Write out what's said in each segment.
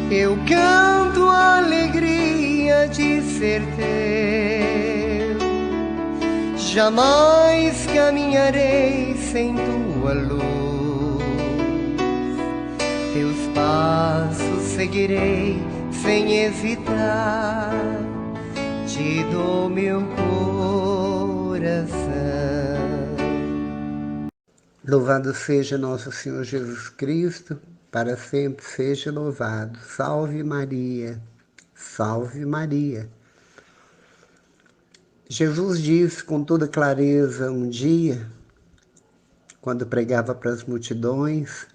Eu canto a alegria de ser teu. Jamais caminharei sem tua luz. Teus passos seguirei sem hesitar. Te dou meu coração. Louvado seja nosso Senhor Jesus Cristo, para sempre seja louvado. Salve Maria, salve Maria. Jesus disse com toda clareza um dia, quando pregava para as multidões,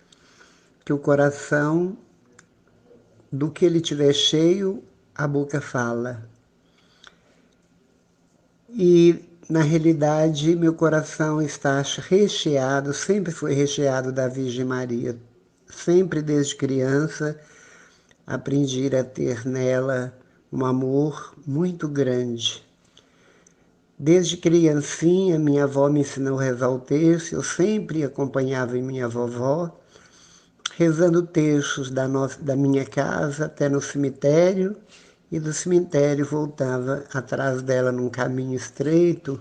que o coração, do que ele tiver cheio, a boca fala. E, na realidade, meu coração está recheado, sempre foi recheado da Virgem Maria. Sempre desde criança aprendi a ter nela um amor muito grande. Desde criancinha, minha avó me ensinou a rezar o terço, eu sempre acompanhava minha vovó, rezando textos da minha casa até no cemitério, e do cemitério voltava atrás dela num caminho estreito,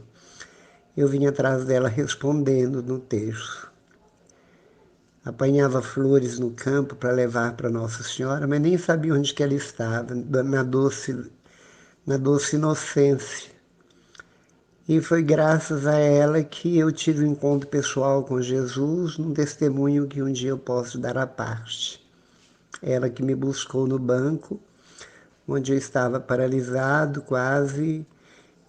eu vinha atrás dela respondendo no terço. Apanhava flores no campo para levar para Nossa Senhora, mas nem sabia onde que ela estava, na doce inocência. E foi graças a ela que eu tive um encontro pessoal com Jesus, num testemunho que um dia eu posso dar à parte. Ela que me buscou no banco, onde eu estava paralisado quase,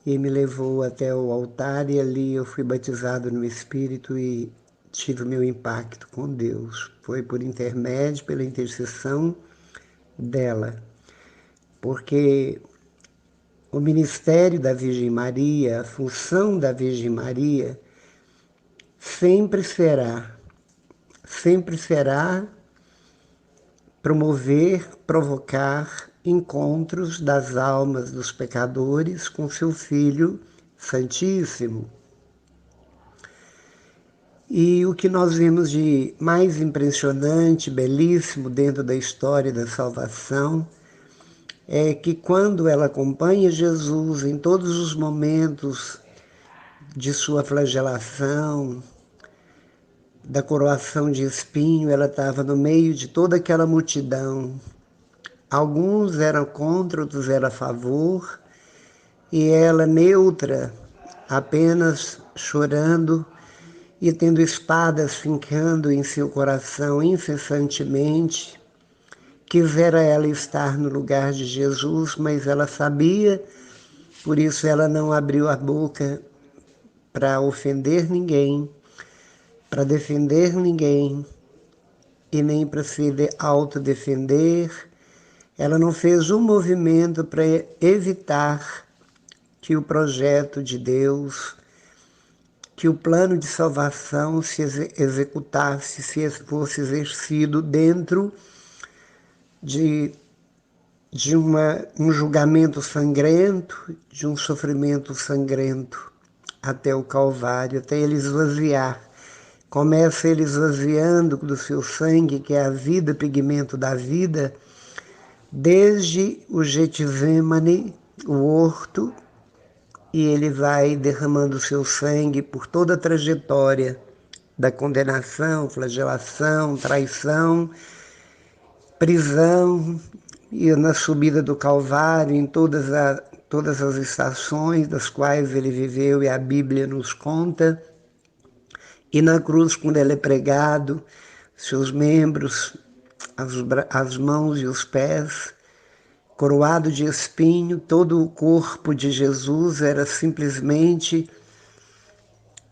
e me levou até o altar, e ali eu fui batizado no Espírito e tive o meu impacto com Deus. Foi por intermédio, pela intercessão dela. Porque o ministério da Virgem Maria, a função da Virgem Maria, sempre será promover, provocar encontros das almas dos pecadores com seu Filho Santíssimo. E o que nós vemos de mais impressionante, belíssimo dentro da história da salvação é que quando ela acompanha Jesus em todos os momentos de sua flagelação, da coroação de espinho, ela estava no meio de toda aquela multidão. Alguns eram contra, outros eram a favor, e ela neutra, apenas chorando e tendo espadas fincando em seu coração incessantemente. Quisera ela estar no lugar de Jesus, mas ela sabia, por isso ela não abriu a boca para ofender ninguém, para defender ninguém e nem para se autodefender. Ela não fez um movimento para evitar que o projeto de Deus, que o plano de salvação se executasse, se fosse exercido dentro de um julgamento sangrento, de um sofrimento sangrento, até o Calvário, até ele esvaziar. Começa ele esvaziando do seu sangue, que é a vida, pigmento da vida, desde o Getsemane, o horto, e ele vai derramando o seu sangue por toda a trajetória da condenação, flagelação, traição, prisão, e na subida do Calvário, em todas as estações das quais ele viveu e a Bíblia nos conta, e na cruz, quando ele é pregado, seus membros, as mãos e os pés, coroado de espinho, todo o corpo de Jesus era simplesmente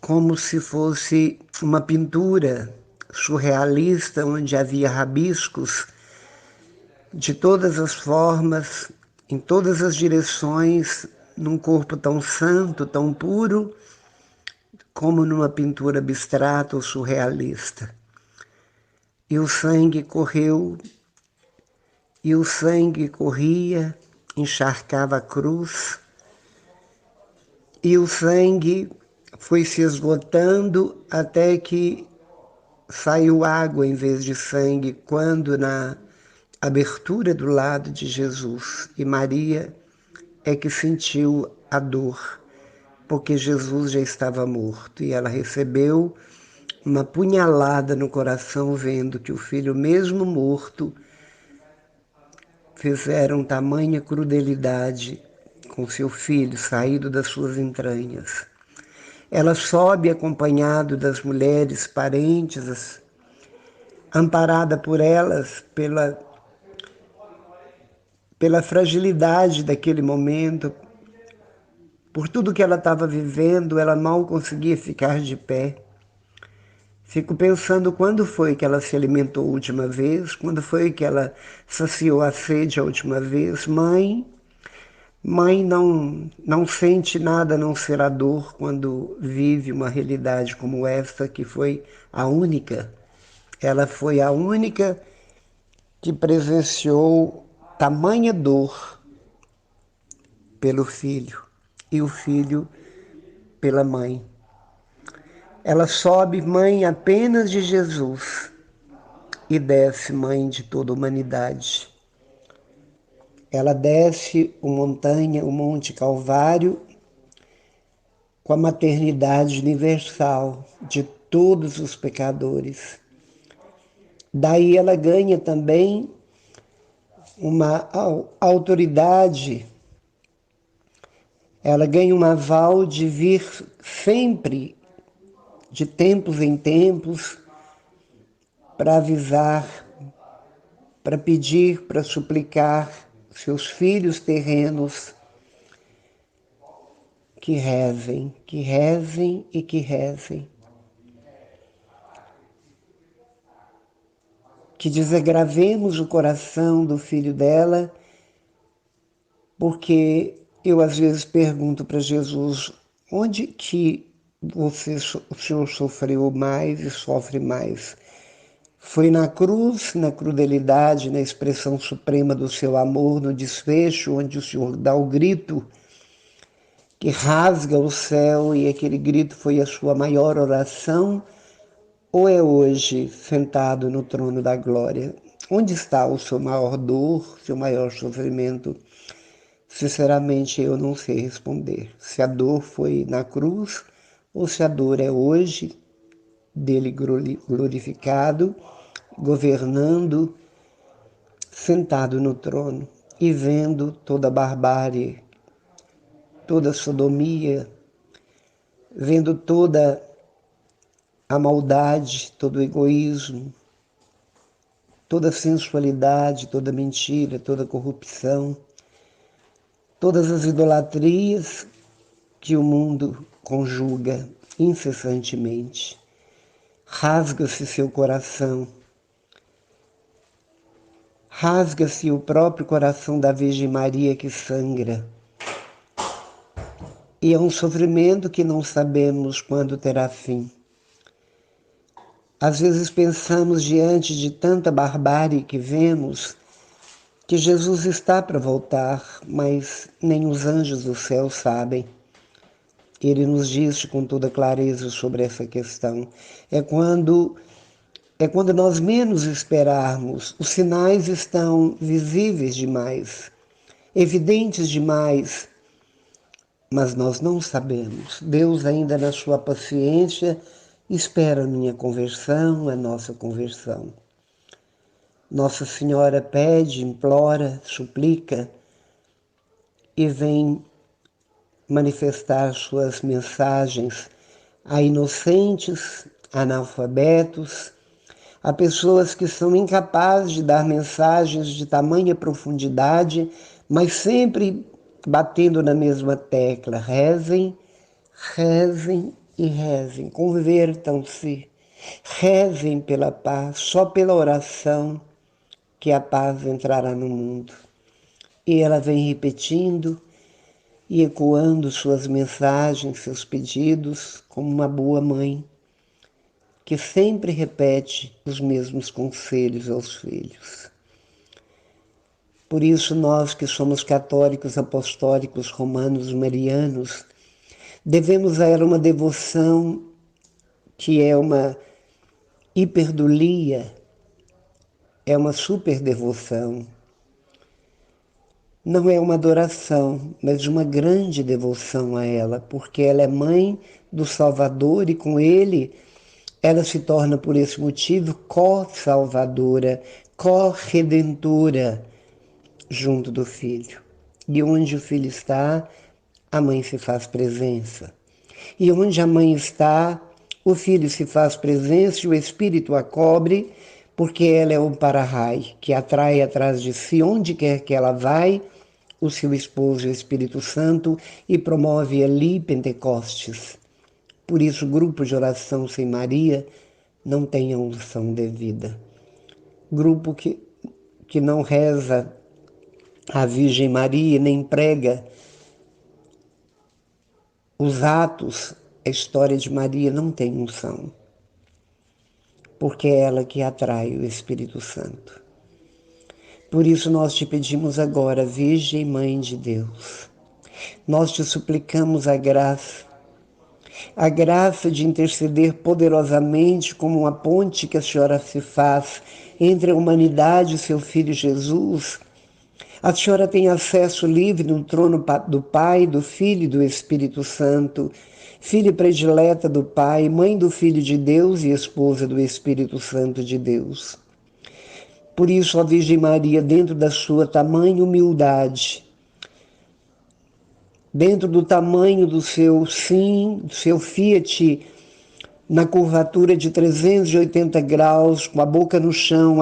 como se fosse uma pintura surrealista, onde havia rabiscos de todas as formas, em todas as direções, num corpo tão santo, tão puro, como numa pintura abstrata ou surrealista. E o sangue correu, e o sangue corria, encharcava a cruz, e o sangue foi se esgotando até que saiu água em vez de sangue, quando na abertura do lado de Jesus. E Maria é que sentiu a dor, porque Jesus já estava morto. E ela recebeu uma punhalada no coração, vendo que o filho, mesmo morto, fizeram tamanha crudelidade com seu filho, saído das suas entranhas. Ela sobe acompanhado das mulheres parentes, amparada por elas pela fragilidade daquele momento, por tudo que ela estava vivendo, ela mal conseguia ficar de pé. Fico pensando quando foi que ela se alimentou a última vez, quando foi que ela saciou a sede a última vez. Mãe não sente nada a não ser a dor quando vive uma realidade como esta, que foi a única. Ela foi a única que presenciou tamanha dor pelo filho e o filho pela mãe. Ela sobe mãe apenas de Jesus e desce mãe de toda a humanidade. Ela desce o Monte Calvário, com a maternidade universal de todos os pecadores. Daí ela ganha também uma autoridade, ela ganha um aval de vir sempre, de tempos em tempos, para avisar, para pedir, para suplicar seus filhos terrenos que rezem e que rezem. Que desagravemos o coração do filho dela, porque eu às vezes pergunto para Jesus, onde que o Senhor sofreu mais e sofre mais? Foi na cruz, na crudelidade, na expressão suprema do seu amor, no desfecho, onde o Senhor dá o grito que rasga o céu, e aquele grito foi a sua maior oração, ou é hoje sentado no trono da glória? Onde está o seu maior dor, seu maior sofrimento? Sinceramente, eu não sei responder. Se a dor foi na cruz ou se a dor é hoje, dele glorificado, governando, sentado no trono e vendo toda a barbárie, toda a sodomia, vendo toda a maldade, todo o egoísmo, toda a sensualidade, toda a mentira, toda a corrupção, todas as idolatrias que o mundo conjuga incessantemente. Rasga-se seu coração, rasga-se o próprio coração da Virgem Maria que sangra. E é um sofrimento que não sabemos quando terá fim. Às vezes pensamos, diante de tanta barbárie que vemos, que Jesus está para voltar, mas nem os anjos do céu sabem. Ele nos diz com toda clareza sobre essa questão. É quando nós menos esperarmos, os sinais estão visíveis demais, evidentes demais, mas nós não sabemos. Deus, ainda na sua paciência, espera a minha conversão, a nossa conversão. Nossa Senhora pede, implora, suplica e vem manifestar suas mensagens a inocentes, analfabetos, a pessoas que são incapazes de dar mensagens de tamanha profundidade, mas sempre batendo na mesma tecla. Rezem, rezem e rezem. Convertam-se. Rezem pela paz. Só pela oração que a paz entrará no mundo. E ela vem repetindo e ecoando suas mensagens, seus pedidos, como uma boa mãe, que sempre repete os mesmos conselhos aos filhos. Por isso, nós que somos católicos, apostólicos, romanos, marianos, devemos a ela uma devoção que é uma hiperdulia, é uma super devoção. Não é uma adoração, mas uma grande devoção a ela, porque ela é mãe do Salvador e com ele ela se torna, por esse motivo, co-salvadora, co-redentora junto do Filho. E onde o Filho está, a mãe se faz presença. E onde a mãe está, o Filho se faz presença e o Espírito a cobre, porque ela é o para-raio que atrai atrás de si, onde quer que ela vai, o seu esposo, o Espírito Santo, e promove ali Pentecostes. Por isso, o grupo de oração sem Maria não tem a unção devida. Grupo que não reza a Virgem Maria, nem prega os atos, a história de Maria não tem unção, porque é ela que atrai o Espírito Santo. Por isso nós te pedimos agora, Virgem Mãe de Deus, nós te suplicamos a graça de interceder poderosamente como uma ponte que a Senhora se faz entre a humanidade e seu Filho Jesus. A Senhora tem acesso livre no trono do Pai, do Filho e do Espírito Santo, filha predileta do Pai, mãe do Filho de Deus e esposa do Espírito Santo de Deus. Por isso, a Virgem Maria, dentro da sua tamanha humildade, dentro do tamanho do seu sim, do seu fiat, na curvatura de 380 graus, com a boca no chão,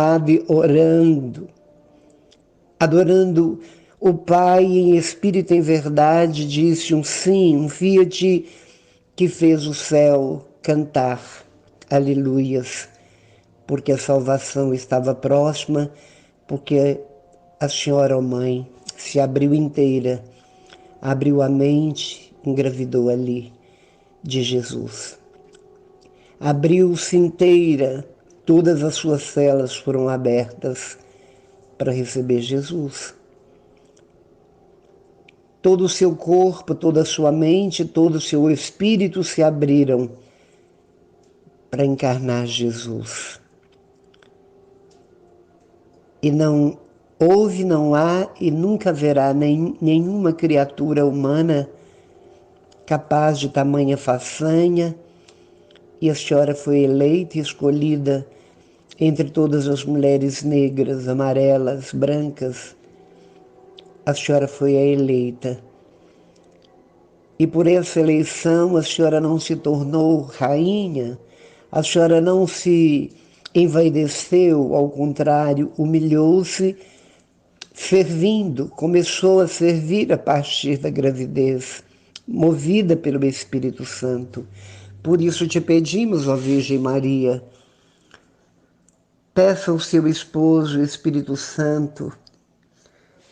adorando o Pai em espírito e em verdade, disse um sim, um fiat que fez o céu cantar aleluias, porque a salvação estava próxima, porque a Senhora, ó Mãe, se abriu inteira, abriu a mente, engravidou ali de Jesus. Abriu-se inteira, todas as suas celas foram abertas para receber Jesus. Todo o seu corpo, toda a sua mente, todo o seu espírito se abriram para encarnar Jesus. E não houve, não há e nunca haverá nenhuma criatura humana capaz de tamanha façanha, e a Senhora foi eleita e escolhida entre todas as mulheres negras, amarelas, brancas. A Senhora foi a eleita. E por essa eleição a Senhora não se tornou rainha, a Senhora não se envaideceu, ao contrário, humilhou-se, servindo, começou a servir a partir da gravidez, movida pelo Espírito Santo. Por isso te pedimos, ó Virgem Maria, peça ao seu esposo, o Espírito Santo,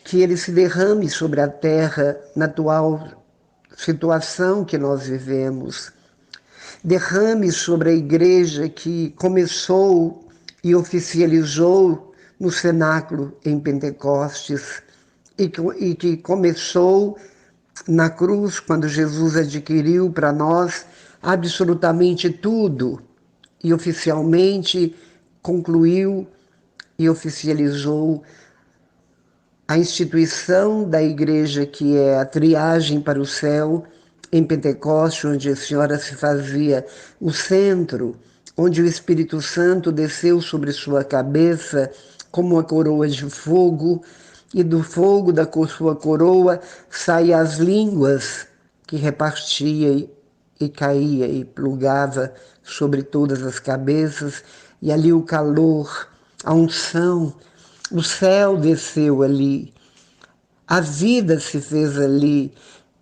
que ele se derrame sobre a terra na atual situação que nós vivemos. Derrame sobre a igreja que começou e oficializou no cenáculo em Pentecostes e que começou na cruz, quando Jesus adquiriu para nós absolutamente tudo e oficialmente concluiu e oficializou a instituição da igreja, que é a triagem para o céu, em Pentecostes, onde a Senhora se fazia o centro, onde o Espírito Santo desceu sobre sua cabeça como uma coroa de fogo, e do fogo da sua coroa saíam as línguas que repartia e caía e plugava sobre todas as cabeças, e ali o calor, a unção, o céu desceu ali, a vida se fez ali,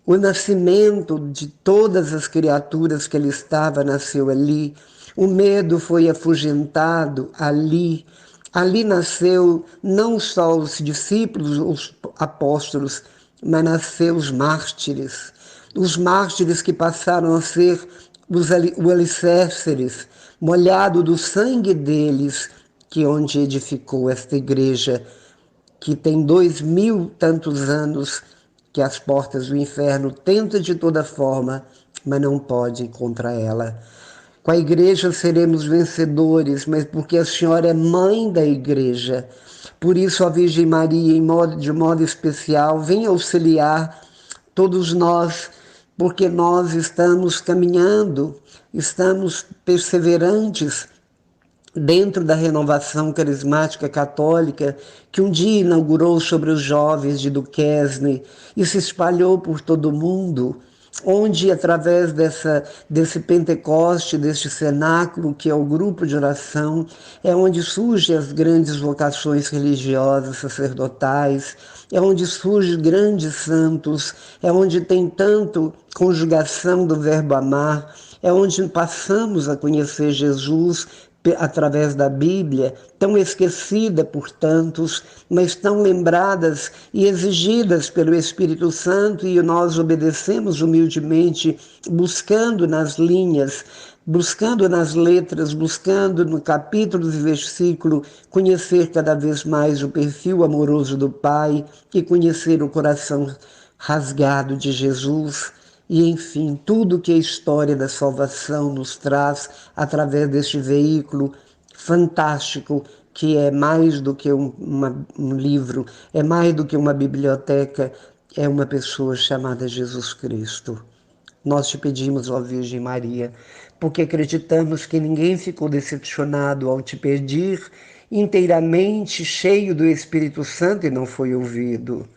o nascimento de todas as criaturas que ali estava nasceu ali, o medo foi afugentado ali. Ali nasceu não só os discípulos, os apóstolos, mas nasceu os mártires que passaram a ser os alicerces, molhado do sangue deles, que onde edificou esta igreja, que tem 2000 tantos anos, que as portas do inferno tentam de toda forma, mas não podem contra ela. Com a igreja seremos vencedores, mas porque a Senhora é mãe da igreja. Por isso a Virgem Maria, de modo especial, vem auxiliar todos nós, porque nós estamos caminhando, estamos perseverantes dentro da renovação carismática católica, que um dia inaugurou sobre os jovens de Duquesne e se espalhou por todo o mundo, onde, através desse Pentecoste, deste cenáculo, que é o grupo de oração, é onde surgem as grandes vocações religiosas, sacerdotais, é onde surgem grandes santos, é onde tem tanto conjugação do verbo amar, é onde passamos a conhecer Jesus através da Bíblia, tão esquecida por tantos, mas tão lembradas e exigidas pelo Espírito Santo, e nós obedecemos humildemente, buscando nas linhas, buscando nas letras, buscando no capítulo e versículo, conhecer cada vez mais o perfil amoroso do Pai e conhecer o coração rasgado de Jesus. E, enfim, tudo que a história da salvação nos traz através deste veículo fantástico, que é mais do que um livro, é mais do que uma biblioteca, é uma pessoa chamada Jesus Cristo. Nós te pedimos, ó Virgem Maria, porque acreditamos que ninguém ficou decepcionado ao te pedir, inteiramente cheio do Espírito Santo e não foi ouvido.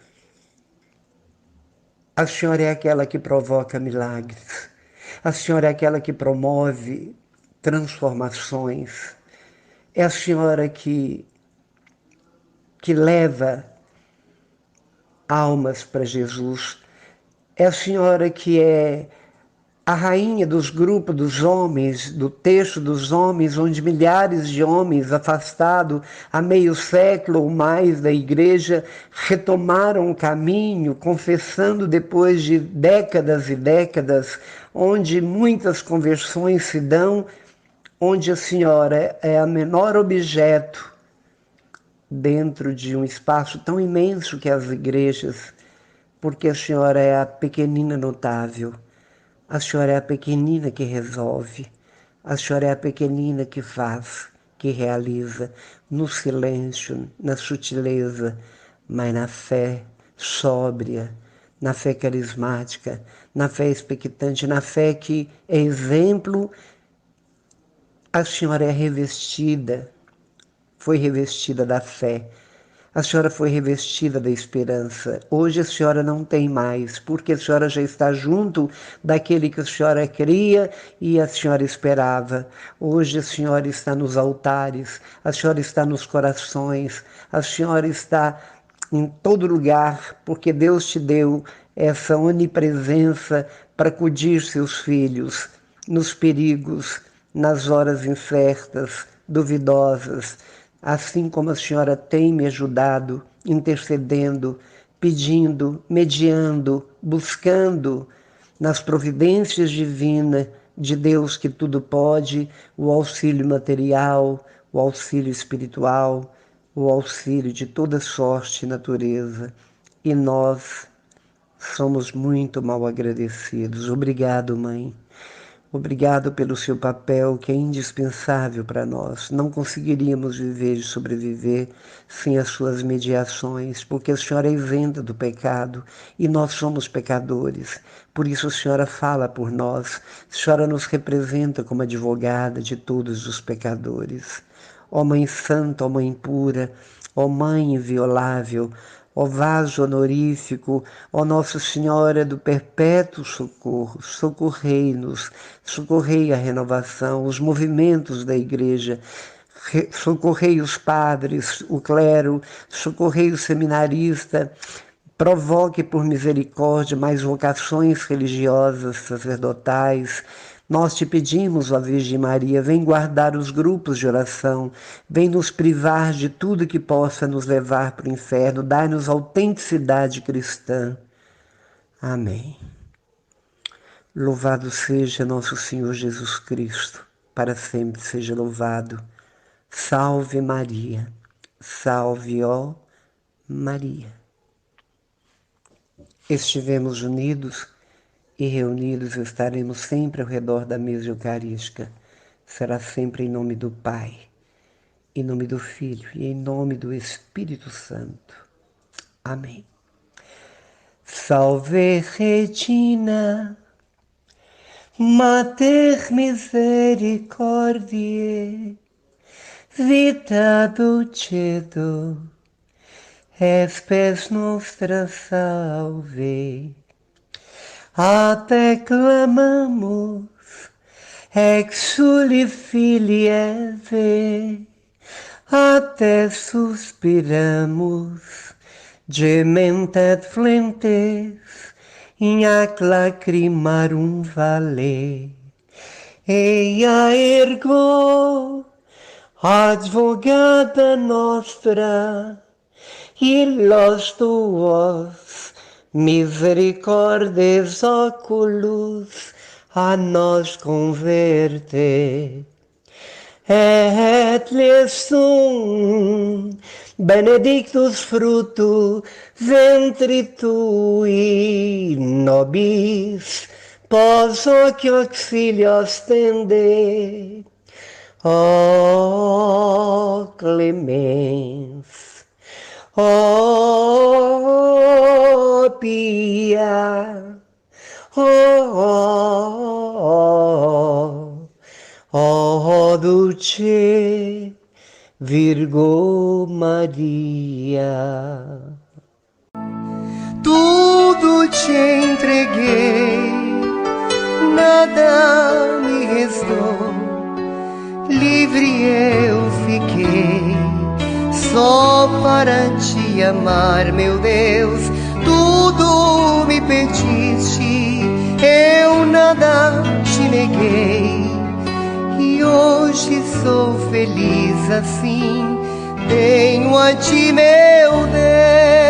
A Senhora é aquela que provoca milagres. A Senhora é aquela que promove transformações. É a Senhora que leva almas para Jesus. É a Senhora que é a rainha dos grupos dos homens, do texto dos homens, onde milhares de homens afastados há meio século ou mais da igreja retomaram o caminho, confessando depois de décadas e décadas, onde muitas conversões se dão, onde a Senhora é a menor objeto dentro de um espaço tão imenso que é as igrejas, porque a Senhora é a pequenina notável. A Senhora é a pequenina que resolve. A Senhora é a pequenina que faz, que realiza, no silêncio, na sutileza, mas na fé sóbria, na fé carismática, na fé expectante, na fé que é exemplo. A Senhora é revestida, foi revestida da fé. A Senhora foi revestida da esperança. Hoje a Senhora não tem mais, porque a Senhora já está junto daquele que a Senhora cria e a Senhora esperava. Hoje a Senhora está nos altares, a Senhora está nos corações, a Senhora está em todo lugar, porque Deus te deu essa onipresença para acudir seus filhos nos perigos, nas horas incertas, duvidosas, assim como a Senhora tem me ajudado, intercedendo, pedindo, mediando, buscando nas providências divinas de Deus que tudo pode, o auxílio material, o auxílio espiritual, o auxílio de toda sorte e natureza. E nós somos muito mal agradecidos. Obrigado, Mãe. Obrigado pelo seu papel, que é indispensável para nós. Não conseguiríamos viver e sobreviver sem as suas mediações, porque a Senhora é isenta do pecado e nós somos pecadores. Por isso a Senhora fala por nós, a Senhora nos representa como advogada de todos os pecadores. Ó Mãe Santa, ó Mãe Pura, ó Mãe inviolável, ó vaso honorífico, ó Nossa Senhora do Perpétuo Socorro, socorrei-nos, socorrei a renovação, os movimentos da Igreja, socorrei os padres, o clero, socorrei o seminarista, provoque por misericórdia mais vocações religiosas, sacerdotais. Nós te pedimos, ó Virgem Maria, vem guardar os grupos de oração, vem nos privar de tudo que possa nos levar para o inferno, dai-nos autenticidade cristã. Amém. Louvado seja nosso Senhor Jesus Cristo, para sempre seja louvado. Salve Maria, salve ó Maria. Estivemos unidos e reunidos estaremos sempre ao redor da mesa eucarística. será sempre em nome do Pai, em nome do Filho e em nome do Espírito Santo. Amém. Salve Regina, Mater Misericordiae, vita dulcedo, espes nostra salve. A te clamamos, exsuli Filii Eve, a te suspiramos, gementes et flentes, in ac lacrimarum vale. Eia ergo, advogada nostra, illos tuos misericordes oculus a nos converte. Et lesum benedictus fructus ventri tui, nobis pos hoc auxilio ostende. O clemens, o pia, o dulce Virgo Maria. Tudo te entreguei, nada me restou, livre eu fiquei, só para te amar, meu Deus. Tudo me pediste, eu nada te neguei, e hoje sou feliz assim, tenho a ti, meu Deus.